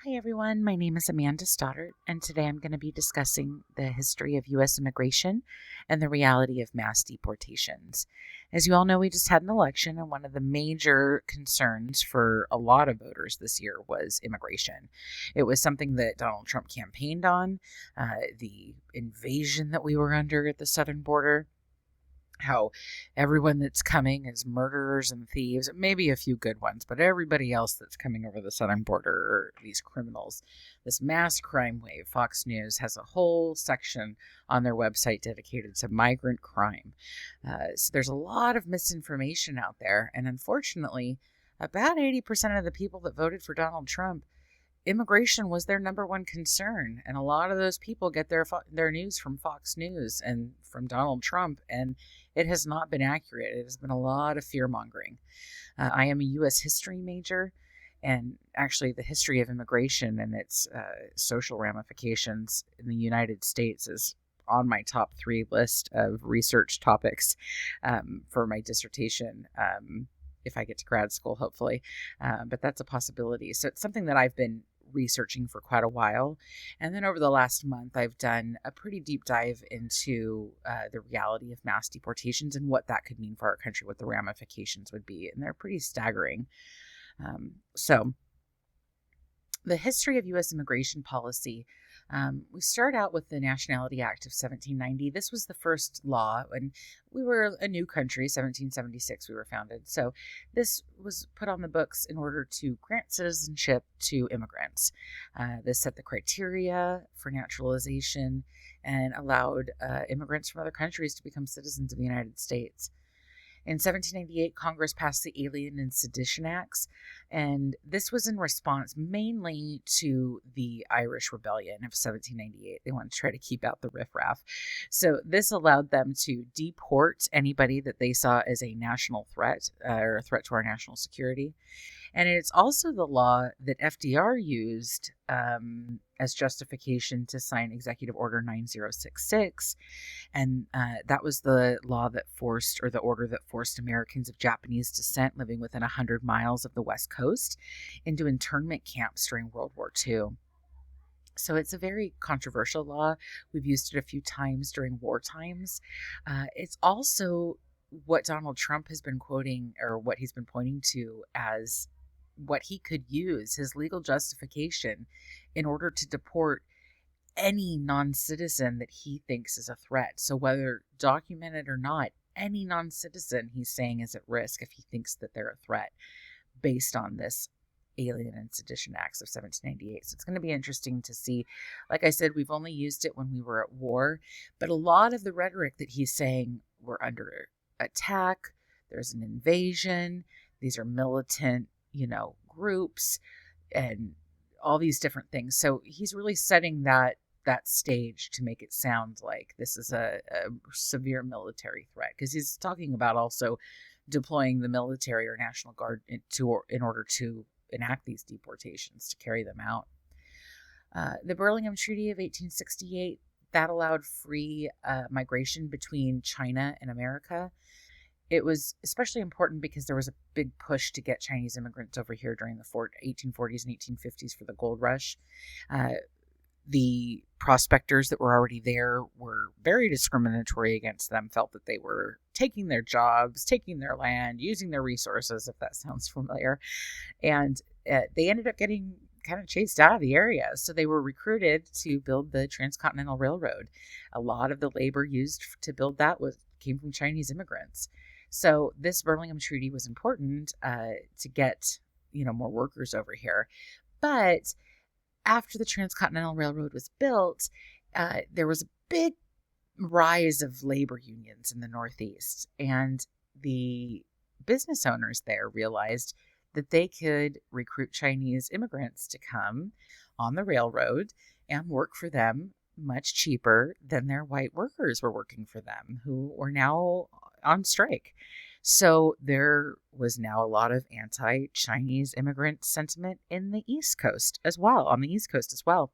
Hi everyone, my name is Amanda Stoddard, and today I'm going to be discussing the history of U.S. immigration and the reality of mass deportations. As you all know, we just had an election, and one of the major concerns for a lot of voters this year was immigration. It was something that Donald Trump campaigned on, the invasion that we were under at the southern border, how everyone that's coming is murderers and thieves, maybe a few good ones, but everybody else that's coming over the southern border are these criminals. This mass crime wave. Fox News has a whole section on their website dedicated to migrant crime. So there's a lot of misinformation out there, and unfortunately, about 80% of the people that voted for Donald Trump, immigration was their number one concern, and a lot of those people get their news from Fox News and from Donald Trump, and it has not been accurate. It has been a lot of fear mongering. I am a U.S. history major, and actually, the history of immigration and its social ramifications in the United States is on my top 3 list of research topics for my dissertation. If I get to grad school, hopefully. But that's a possibility. So it's something that I've been researching for quite a while. And then over the last month, I've done a pretty deep dive into the reality of mass deportations and what that could mean for our country, what the ramifications would be. And they're pretty staggering. So the history of U.S. immigration policy. We start out with the Nationality Act of 1790. This was the first law, and we were a new country. 1776 we were founded. So this was put on the books in order to grant citizenship to immigrants. This set the criteria for naturalization and allowed immigrants from other countries to become citizens of the United States. In 1798, Congress passed the Alien and Sedition Acts, and this was in response mainly to the Irish Rebellion of 1798. They wanted to try to keep out the riffraff. So this allowed them to deport anybody that they saw as a national threat or a threat to our national security. And it's also the law that FDR used as justification to sign Executive Order 9066. And that was the law that forced, or the order that forced Americans of Japanese descent living within 100 miles of the West Coast into internment camps during World War II. So it's a very controversial law. We've used it a few times during war times. It's also what Donald Trump has been quoting, or what he's been pointing to as what he could use, his legal justification in order to deport any non-citizen that he thinks is a threat. So whether documented or not, any non-citizen he's saying is at risk if he thinks that they're a threat based on this Alien and Sedition Acts of 1798. So it's going to be interesting to see. Like I said, we've only used it when we were at war, but a lot of the rhetoric that he's saying, we're under attack, there's an invasion, these are militant, groups, and all these different things. So he's really setting that stage to make it sound like this is a severe military threat, because he's talking about also deploying the military or National Guard in order to enact these deportations, to carry them out. The Burlingame Treaty of 1868, that allowed free migration between China and America. It was especially important because there was a big push to get Chinese immigrants over here during the 1840s and 1850s for the gold rush. The prospectors that were already there were very discriminatory against them, felt that they were taking their jobs, taking their land, using their resources, if that sounds familiar. And they ended up getting kind of chased out of the area. So they were recruited to build the Transcontinental Railroad. A lot of the labor used to build that came from Chinese immigrants. So this Burlingame Treaty was important to get, more workers over here. But after the Transcontinental Railroad was built, there was a big rise of labor unions in the Northeast. And the business owners there realized that they could recruit Chinese immigrants to come on the railroad and work for them much cheaper than their white workers were working for them, who were now on strike. So there was now a lot of anti-Chinese immigrant sentiment in the East Coast as well, on the East Coast as well.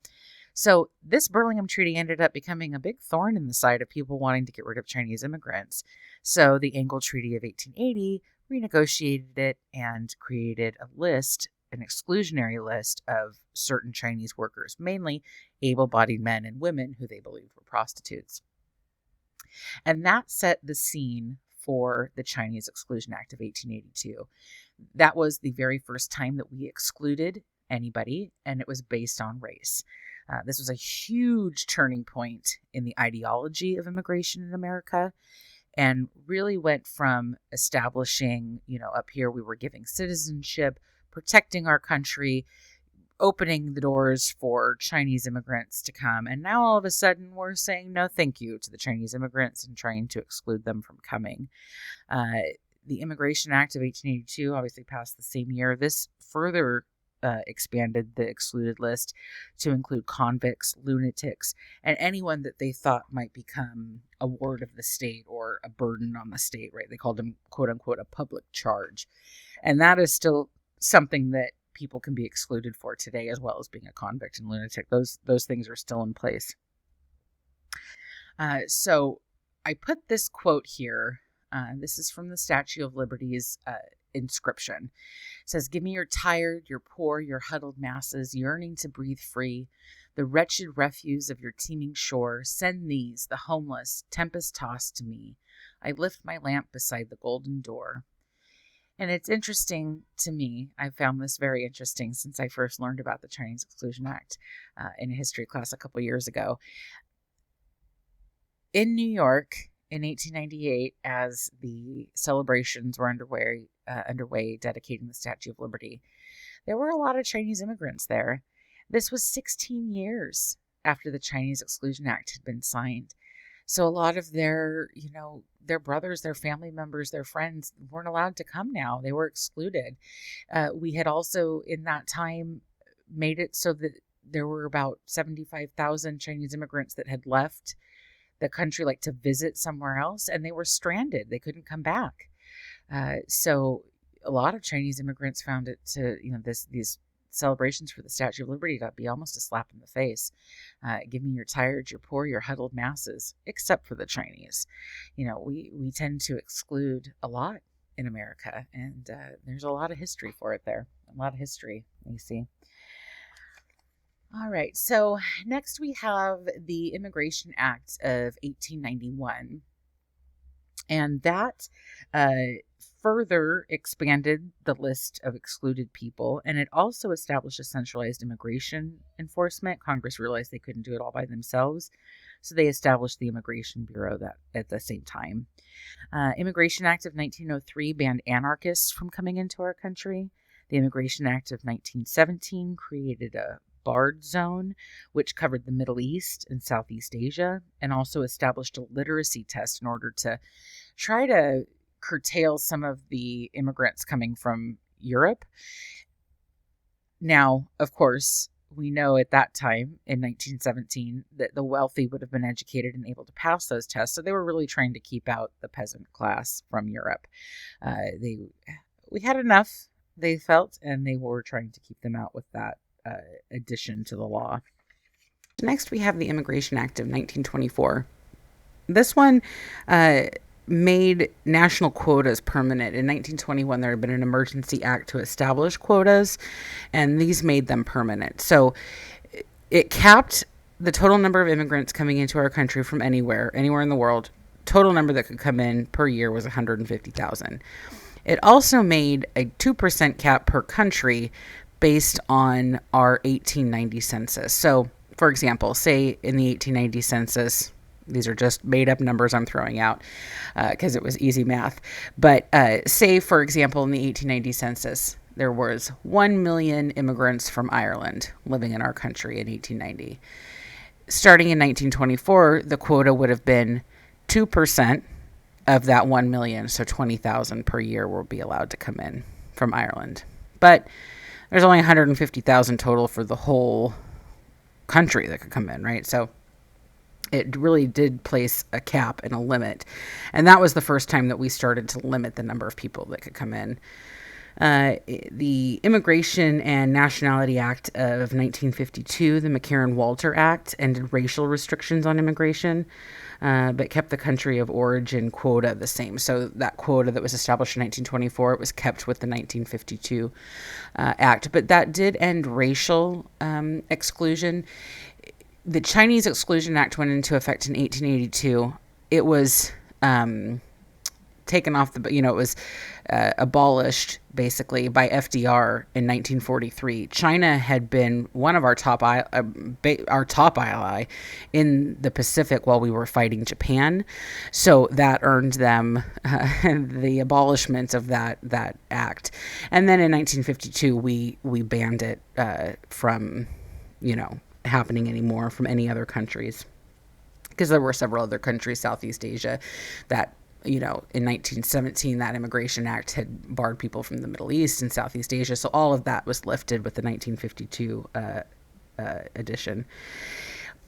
So this Burlingame Treaty ended up becoming a big thorn in the side of people wanting to get rid of Chinese immigrants. So the Angle Treaty of 1880 renegotiated it and created a list an exclusionary list of certain Chinese workers, mainly able-bodied men and women who they believed were prostitutes. And that set the scene for the Chinese Exclusion Act of 1882. That was the very first time that we excluded anybody, and it was based on race. This was a huge turning point in the ideology of immigration in America, and really went from establishing, up here we were giving citizenship, protecting our country, opening the doors for Chinese immigrants to come. And now all of a sudden we're saying no thank you to the Chinese immigrants and trying to exclude them from coming. The Immigration Act of 1882 obviously passed the same year. This further expanded the excluded list to include convicts, lunatics, and anyone that they thought might become a ward of the state or a burden on the state, right? They called them, quote unquote, a public charge. And that is still something that people can be excluded for today, as well as being a convict and lunatic. Those things are still in place. So I put this quote here. This is from the Statue of Liberty's inscription. It says, "Give me your tired, your poor, your huddled masses, yearning to breathe free, the wretched refuse of your teeming shore. Send these, the homeless, tempest-tossed, to me. I lift my lamp beside the golden door." And it's interesting to me, I found this very interesting since I first learned about the Chinese Exclusion Act in a history class a couple years ago. In New York in 1898, as the celebrations were underway dedicating the Statue of Liberty, there were a lot of Chinese immigrants there. This was 16 years after the Chinese Exclusion Act had been signed. So a lot of their brothers, their family members, their friends weren't allowed to come now. They were excluded. We had also, in that time, made it so that there were about 75,000 Chinese immigrants that had left the country, like to visit somewhere else, and they were stranded. They couldn't come back. So a lot of Chinese immigrants found it to, these celebrations for the Statue of Liberty to be almost a slap in the face. Give me your tired, your poor, your huddled masses, except for the Chinese. We tend to exclude a lot in America, and there's a lot of history for it there. A lot of history, you see. All right, so next we have the Immigration Act of 1891, and that further expanded the list of excluded people, and it also established a centralized immigration enforcement. Congress realized they couldn't do it all by themselves, so they established the Immigration Bureau that at the same time. Immigration Act of 1903 banned anarchists from coming into our country. The Immigration Act of 1917 created a barred zone, which covered the Middle East and Southeast Asia, and also established a literacy test in order to try to curtail some of the immigrants coming from Europe. Now, of course, we know at that time in 1917 that the wealthy would have been educated and able to pass those tests. So they were really trying to keep out the peasant class from Europe. We had enough, they felt, and they were trying to keep them out with that addition to the law. Next, we have the Immigration Act of 1924. This one made national quotas permanent. In 1921, there had been an emergency act to establish quotas, and these made them permanent. So it capped the total number of immigrants coming into our country from anywhere in the world. Total number that could come in per year was 150,000. It also made a 2% cap per country based on our 1890 census. So, for example, say in the 1890 census, these are just made up numbers I'm throwing out because it was easy math. But say, for example, in the 1890 census, there was 1 million immigrants from Ireland living in our country in 1890. Starting in 1924, the quota would have been 2% of that 1 million. So 20,000 per year will be allowed to come in from Ireland. But there's only 150,000 total for the whole country that could come in, right? So it really did place a cap and a limit. And that was the first time that we started to limit the number of people that could come in. The Immigration and Nationality Act of 1952, the McCarran-Walter Act, ended racial restrictions on immigration, but kept the country of origin quota the same. So that quota that was established in 1924, it was kept with the 1952 Act. But that did end racial exclusion. The Chinese Exclusion Act went into effect in 1882. It was taken off it was abolished basically by FDR in 1943. China had been one of our top ally in the Pacific while we were fighting Japan, so that earned them the abolishment of that act. And then in 1952, we banned it from happening anymore from any other countries, because there were several other countries, Southeast Asia, that in 1917, that Immigration Act had barred people from the Middle East and Southeast Asia. So all of that was lifted with the 1952 edition.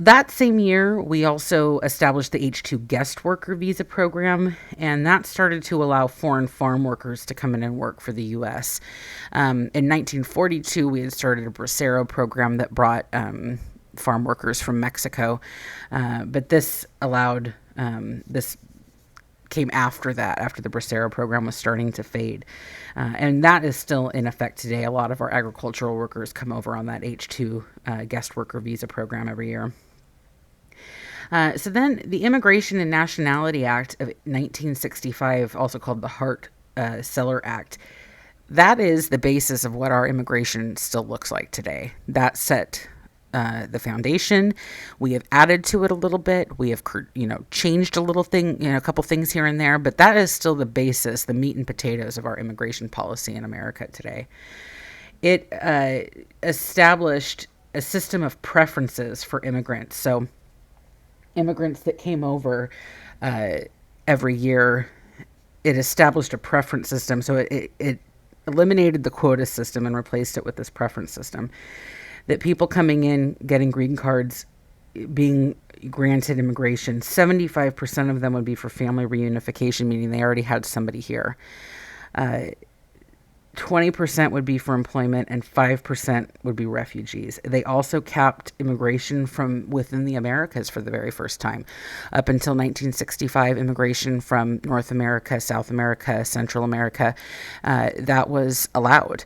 That same year, we also established the H-2 guest worker visa program, and that started to allow foreign farm workers to come in and work for the U.S. In 1942, we had started a Bracero program that brought farm workers from Mexico, but this allowed this came after that, after the Bracero program was starting to fade. And that is still in effect today. A lot of our agricultural workers come over on that H-2 guest worker visa program every year. So then the Immigration and Nationality Act of 1965, also called the Hart-Celler Act, that is the basis of what our immigration still looks like today. That set the foundation. We have added to it a little bit. We have, changed a little thing, a couple things here and there, but that is still the basis, the meat and potatoes of our immigration policy in America today. It established a system of preferences for immigrants. So immigrants that came over every year, it established a preference system. So it eliminated the quota system and replaced it with this preference system. That people coming in, getting green cards, being granted immigration, 75% of them would be for family reunification, meaning they already had somebody here. 20% would be for employment, and 5% would be refugees. They also capped immigration from within the Americas for the very first time. Up until 1965, immigration from North America, South America, Central America, that was allowed.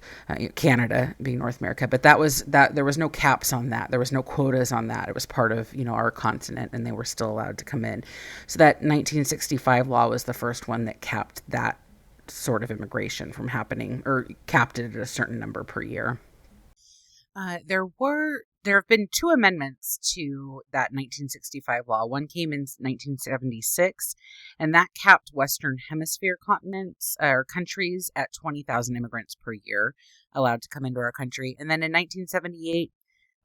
Canada being North America, but there was no caps on that. There was no quotas on that. It was part of our continent, and they were still allowed to come in. So that 1965 law was the first one that capped that sort of immigration from happening, or capped it at a certain number per year. There have been two amendments to that 1965 law. One came in 1976, and that capped Western Hemisphere continents or countries at 20,000 immigrants per year allowed to come into our country. And then in 1978,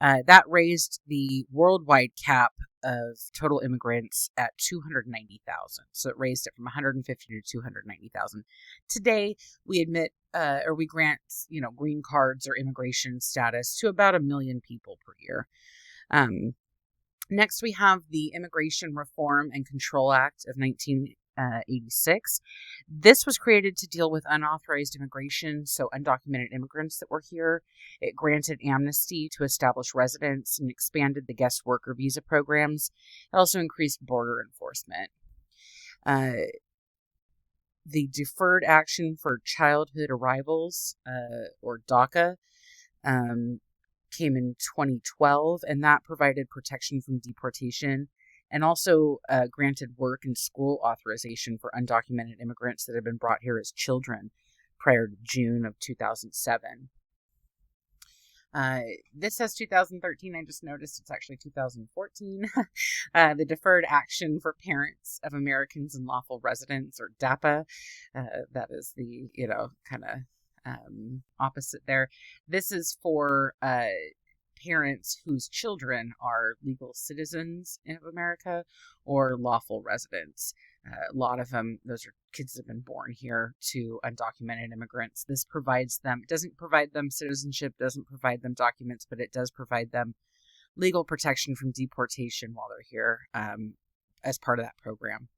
that raised the worldwide cap of total immigrants at 290,000. So it raised it from 150 to 290,000. Today, we admit or we grant, green cards or immigration status to about 1 million people per year. Next, we have the Immigration Reform and Control Act of 1986. This was created to deal with unauthorized immigration, so undocumented immigrants that were here. It granted amnesty to establish residence and expanded the guest worker visa programs. It also increased border enforcement. The Deferred Action for Childhood Arrivals, or DACA, came in 2012, and that provided protection from deportation and also granted work and school authorization for undocumented immigrants that had been brought here as children prior to June of 2007. This says 2013. I just noticed it's actually 2014. The Deferred Action for Parents of Americans and Lawful Residents, or DAPA. That is the, kind of opposite there. This is for parents whose children are legal citizens of America or lawful residents. A lot of them, those are kids that have been born here to undocumented immigrants. This provides them, it doesn't provide them citizenship, doesn't provide them documents, but it does provide them legal protection from deportation while they're here as part of that program.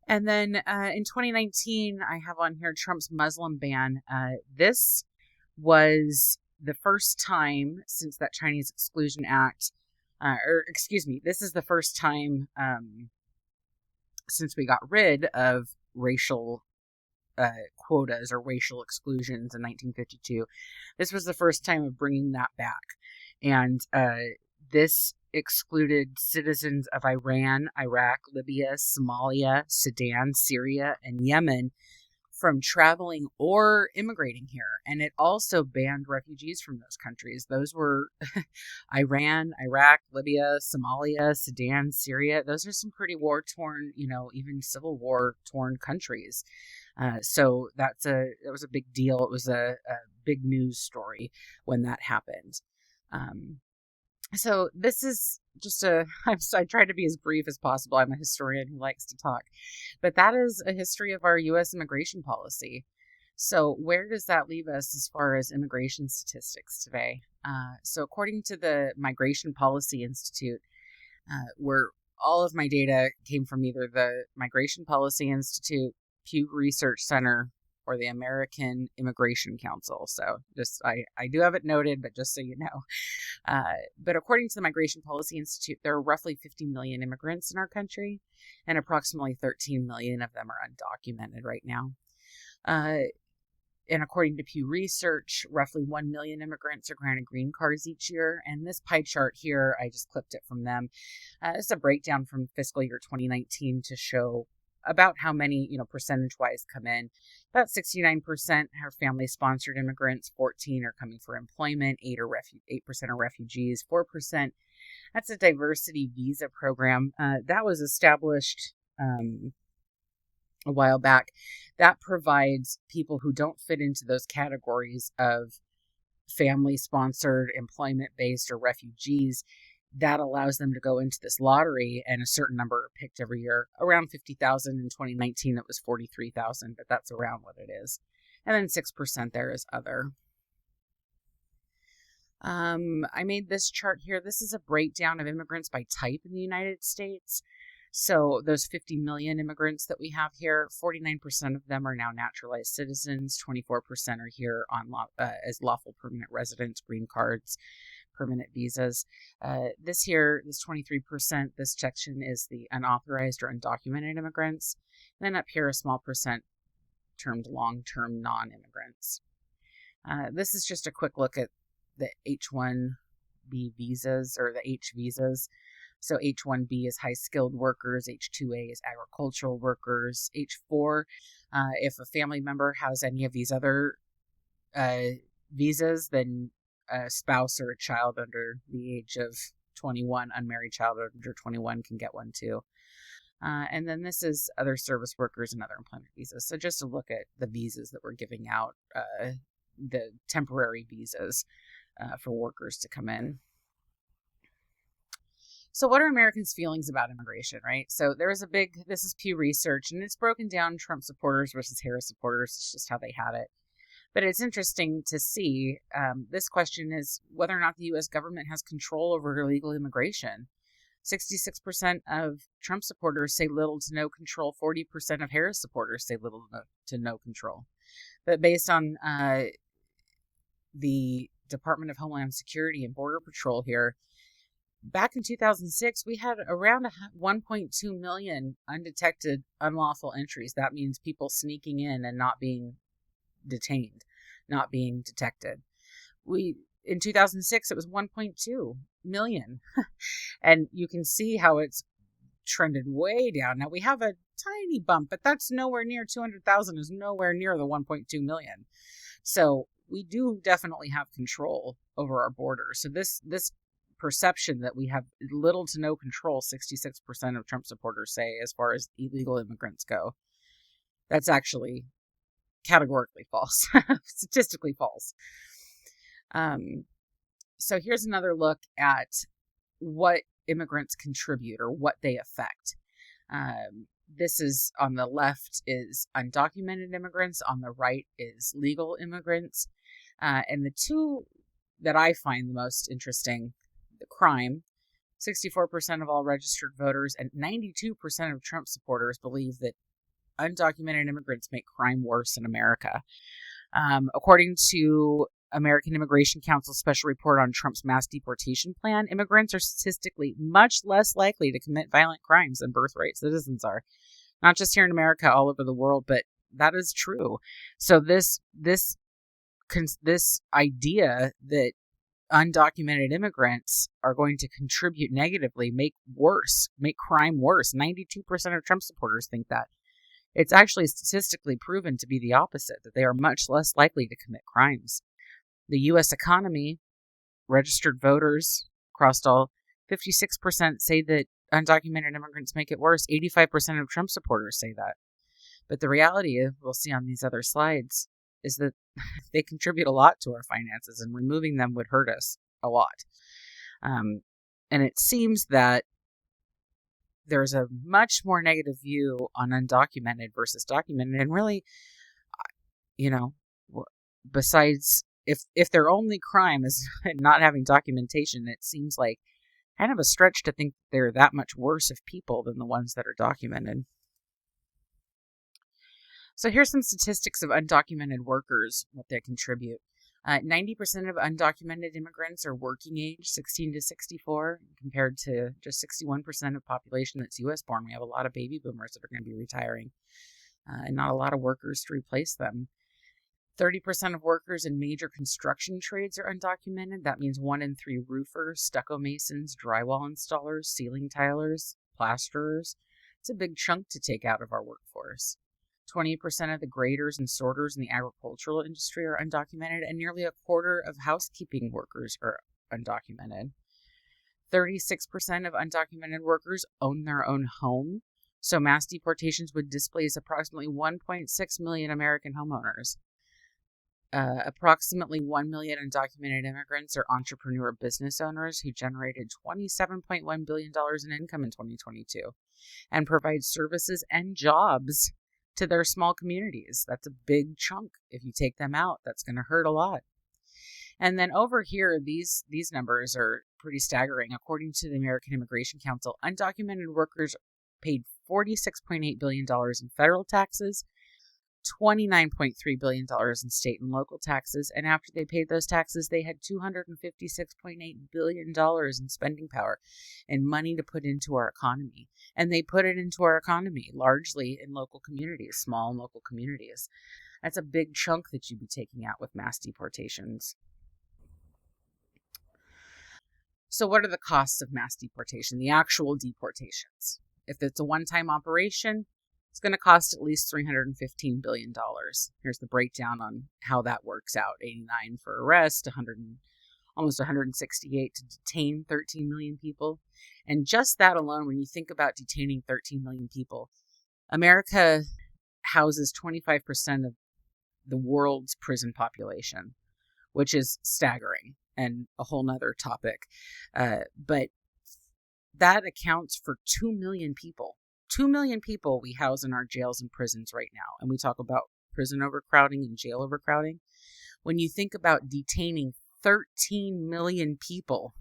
And then in 2019, I have on here Trump's Muslim ban. This was the first time since that Chinese Exclusion Act, or excuse me, this is the first time since we got rid of racial quotas or racial exclusions in 1952. This was the first time of bringing that back. And this excluded citizens of Iran, Iraq, Libya, Somalia, Sudan, Syria, and Yemen from traveling or immigrating here. And it also banned refugees from those countries. Those were Iran, Iraq, Libya, Somalia, Sudan, Syria. Those are some pretty war-torn, even civil war-torn countries. So that was a big deal. It was a big news story when that happened. So this is just I try to be as brief as possible. I'm a historian who likes to talk. But that is a history of our U.S. immigration policy. So where does that leave us as far as immigration statistics today? So according to the Migration Policy Institute, where all of my data came from either the Migration Policy Institute, Pew Research Center, or the American Immigration Council. So I do have it noted, but just so you know. But according to the Migration Policy Institute, there are roughly 50 million immigrants in our country, and approximately 13 million of them are undocumented right now. And according to Pew Research, roughly 1 million immigrants are granted green cards each year. And this pie chart here, I just clipped it from them. It's a breakdown from fiscal year 2019 to show about how many, percentage-wise come in. About 69% are family-sponsored immigrants, 14% are coming for employment, 8% are refugees, 4%. That's a diversity visa program that was established a while back. That provides people who don't fit into those categories of family-sponsored, employment-based, or refugees. That allows them to go into this lottery, and a certain number are picked every year. Around 50,000 in 2019, it was 43,000, but that's around what it is. And then 6% there is other. I made this chart here. This is a breakdown of immigrants by type in the United States. So those 50 million immigrants that we have here, 49% of them are now naturalized citizens. 24% are here on as lawful permanent residents, green cards, permanent visas. This 23%, this section is the unauthorized or undocumented immigrants. And then up here, a small percent termed long-term non-immigrants. This is just a quick look at the H-1B visas or the H visas. So H-1B is high-skilled workers, H-2A is agricultural workers, H-4, if a family member has any of these other visas, then a spouse or a child under the age of 21, unmarried child under 21 can get one too. And then this is other service workers and other employment visas. So just to look at the visas that we're giving out, the temporary visas for workers to come in. So what are Americans' feelings about immigration, right? So this is Pew Research, and it's broken down Trump supporters versus Harris supporters. It's just how they had it. But it's interesting to see, this question is whether or not the U.S. government has control over illegal immigration. 66% of Trump supporters say little to no control. 40% of Harris supporters say little to no control. But based on the Department of Homeland Security and Border Patrol here, back in 2006, we had around 1.2 million undetected unlawful entries. That means people sneaking in and not being detained, not being detected. In 2006, it was 1.2 million. And you can see how it's trended way down. Now we have a tiny bump, but that's nowhere near 200,000 is nowhere near the 1.2 million. So we do definitely have control over our borders. So this perception that we have little to no control, 66% of Trump supporters say, as far as illegal immigrants go, that's actually categorically false, statistically false. So here's another look at what immigrants contribute or what they affect. This is on the left is undocumented immigrants. On the right is legal immigrants. And the two that I find the most interesting, the crime, 64% of all registered voters and 92% of Trump supporters believe that undocumented immigrants make crime worse in America. According to American Immigration Council's special report on Trump's mass deportation plan, immigrants are statistically much less likely to commit violent crimes than birthright citizens are. Not just here in America, all over the world, but that is true. So this idea that undocumented immigrants are going to contribute negatively, make crime worse. 92% of Trump supporters think that. It's actually statistically proven to be the opposite, that they are much less likely to commit crimes. The U.S. economy, registered voters across all, 56% say that undocumented immigrants make it worse. 85% of Trump supporters say that. But the reality, we'll see on these other slides, is that they contribute a lot to our finances, and removing them would hurt us a lot. And it seems that there's a much more negative view on undocumented versus documented. And really, besides, if their only crime is not having documentation, it seems like kind of a stretch to think they're that much worse of people than the ones that are documented. So here's some statistics of undocumented workers, what they contribute. 90% of undocumented immigrants are working age, 16 to 64, compared to just 61% of population that's U.S. born. We have a lot of baby boomers that are going to be retiring, and not a lot of workers to replace them. 30% of workers in major construction trades are undocumented. That means 1 in 3 roofers, stucco masons, drywall installers, ceiling tilers, plasterers. It's a big chunk to take out of our workforce. 20% of the graders and sorters in the agricultural industry are undocumented, and nearly a quarter of housekeeping workers are undocumented. 36% of undocumented workers own their own home, so mass deportations would displace approximately 1.6 million American homeowners. Approximately 1 million undocumented immigrants are entrepreneur business owners who generated $27.1 billion in income in 2022 and provide services and jobs to their small communities. That's a big chunk. If you take them out, that's going to hurt a lot. And then over here, these numbers are pretty staggering. According to the American Immigration Council, undocumented workers paid $46.8 billion in federal taxes, $29.3 billion in state and local taxes, and after they paid those taxes, they had $256.8 billion in spending power and money to put into our economy. And they put it into our economy largely in local communities, small and local communities. That's a big chunk that you'd be taking out with mass deportations. So what are the costs of mass deportation, the actual deportations? If it's a one-time operation, it's going to cost at least $315 billion. Here's the breakdown on how that works out. 89 for arrest, almost 168 to detain 13 million people. And just that alone, when you think about detaining 13 million people, America houses 25% of the world's prison population, which is staggering and a whole nother topic. But that accounts for 2 million people. 2 million people we house in our jails and prisons right now. And we talk about prison overcrowding and jail overcrowding. When you think about detaining 13 million people,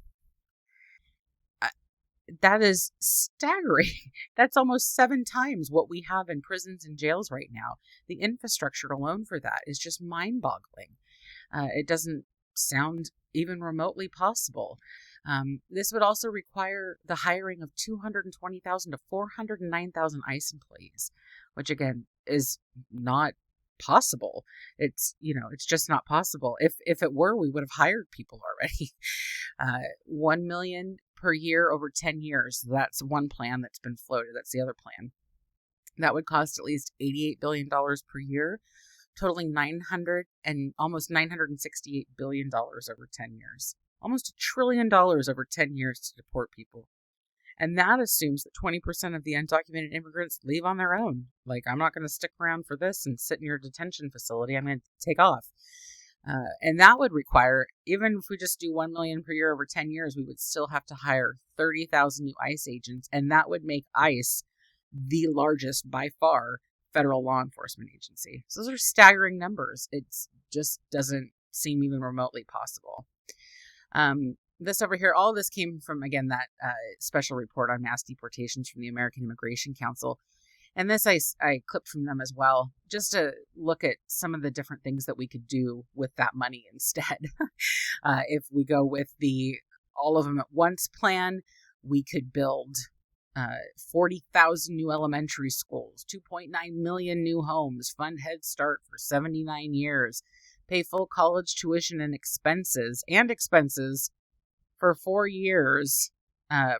that is staggering. That's almost 7 times what we have in prisons and jails right now. The infrastructure alone for that is just mind-boggling. It doesn't sound even remotely possible. This would also require the hiring of 220,000 to 409,000 ICE employees, which again is not possible. It's just not possible. If it were, we would have hired people already. 1 million per year over 10 years. That's one plan that's been floated. That's the other plan. That would cost at least $88 billion per year, totaling almost $968 billion over 10 years. Almost $1 trillion over 10 years to deport people. And that assumes that 20% of the undocumented immigrants leave on their own. Like, I'm not going to stick around for this and sit in your detention facility. I'm going to take off. And that would require, even if we just do 1 million per year over 10 years, we would still have to hire 30,000 new ICE agents. And that would make ICE the largest, by far, federal law enforcement agency. So those are staggering numbers. It just doesn't seem even remotely possible. This over here, all this came from, again, that special report on mass deportations from the American Immigration Council. And this I clipped from them as well, just to look at some of the different things that we could do with that money instead. If we go with the all of them at once plan, we could build 40,000 new elementary schools, 2.9 million new homes, fund Head Start for 79 years, pay full college tuition and expenses for 4 years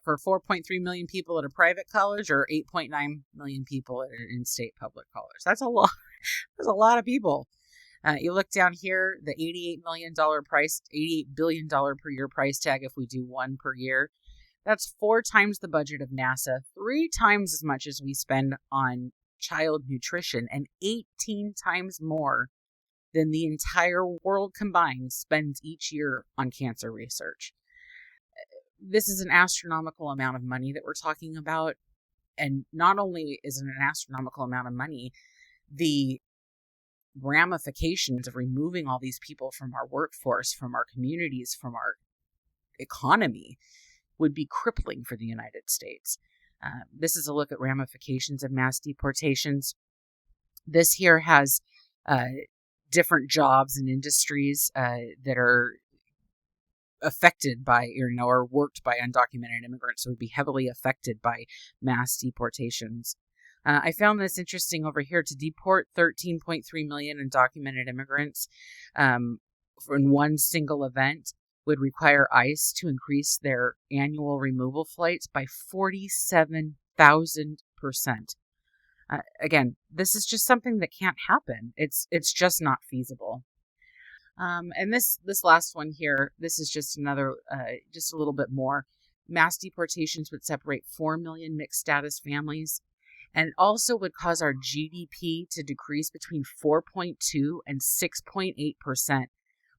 for 4.3 million people at a private college or 8.9 million people at an in-state public college. That's a lot. That's a lot of people. You look down here, the $88 billion per year price tag if we do one per year. That's 4 times the budget of NASA, 3 times as much as we spend on child nutrition, and 18 times more than the entire world combined spends each year on cancer research. This is an astronomical amount of money that we're talking about. And not only is it an astronomical amount of money, the ramifications of removing all these people from our workforce, from our communities, from our economy would be crippling for the United States. This is a look at ramifications of mass deportations. This here has different jobs and industries that are affected by, or worked by undocumented immigrants, so would be heavily affected by mass deportations. I found this interesting over here. To deport 13.3 million undocumented immigrants in one single event would require ICE to increase their annual removal flights by 47,000%. Again, this is just something that can't happen. It's just not feasible. And this last one here, this is just another, just a little bit more. Mass deportations would separate 4 million mixed status families, and also would cause our GDP to decrease between 4.2 and 6.8%,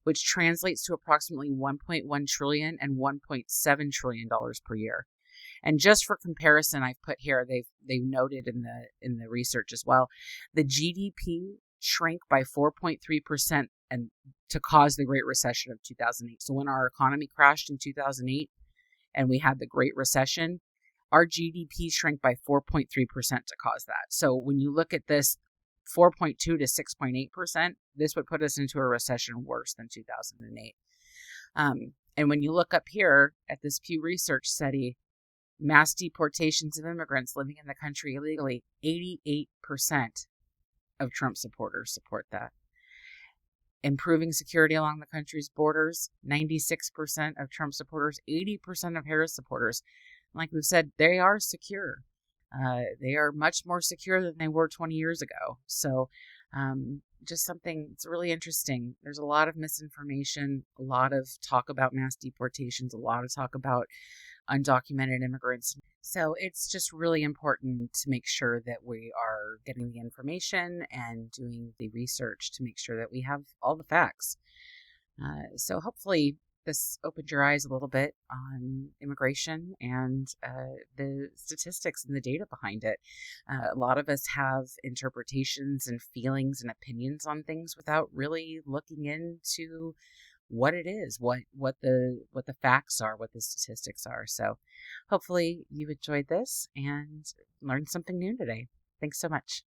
which translates to approximately 1.1 trillion and 1.7 trillion dollars per year. And just for comparison, I've put here, they've noted in the research as well, the GDP shrank by 4.3% and to cause the Great Recession of 2008. So when our economy crashed in 2008 and we had the Great Recession, our GDP shrank by 4.3% to cause that. So when you look at this 4.2 to 6.8%, this would put us into a recession worse than 2008. And when you look up here at this Pew Research study, mass deportations of immigrants living in the country illegally, 88% of Trump supporters support that. Improving security along the country's borders, 96% of Trump supporters, 80% of Harris supporters. Like we've said, they are secure. They are much more secure than they were 20 years ago. So just something that's really interesting. There's a lot of misinformation, a lot of talk about mass deportations, a lot of talk about undocumented immigrants. So it's just really important to make sure that we are getting the information and doing the research to make sure that we have all the facts. So hopefully this opened your eyes a little bit on immigration and the statistics and the data behind it. A lot of us have interpretations and feelings and opinions on things without really looking into what it is, what the facts are, what the statistics are. So hopefully you enjoyed this and learned something new today. Thanks so much.